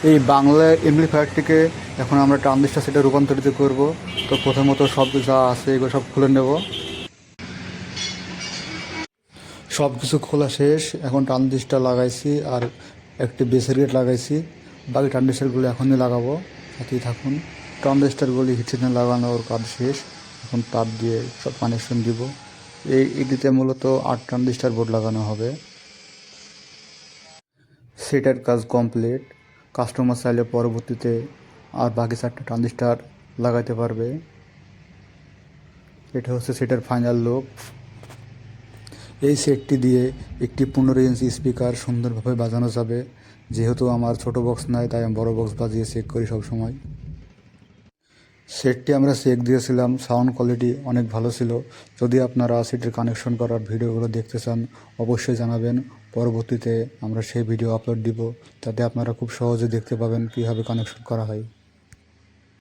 এই বাংলা এমপ্লিফায়ারটিকে এখন আমরা ট্রানজিস্টার সেটে রূপান্তরিত করব। তো প্রথমত সব যা আছে এগুলো সব খুলে নেব। সব কিছু খোলা শেষ। এখন ট্রানজিস্টার লাগাইছি আর একটি বেসের গেট লাগাইছি। বাকি ট্রানজিস্টারগুলো এখনই লাগাবো, সাথেই থাকুন। ট্রানজিস্টারগুলি হিটসিনে লাগানোর কাজ শেষ। এখন তার দিয়ে সব কানেকশন দিব। এটিতে মূলত 8 ট্রানজিস্টার বোর্ড লাগানো হবে। সেটার কাজ কমপ্লিট। কাস্টমার চাইলে পরবর্তীতে আর বাকি 4টা ট্রানজিস্টার লাগাইতে পারবে। এটা হচ্ছে সেটার ফাইনাল লুক। এই সেটটি দিয়ে একটি 15 ইঞ্চি স্পিকার সুন্দরভাবে বাজানো যাবে। যেহেতু আমার ছোট বক্স নাই, তাই আমি বড় বক্স বাজিয়ে চেক করি সবসময়। সেটটি আমরা চেক দিয়েছিলাম, সাউন্ড কোয়ালিটি অনেক ভালো ছিল। যদি আপনারা সেটের কানেকশন করার ভিডিওগুলো দেখতে চান অবশ্যই জানাবেন। পরবর্তীতে আমরা সেই ভিডিও আপলোড দিব, যাতে আপনারা খুব সহজে দেখতে পাবেন কীভাবে কানেকশন করা হয়।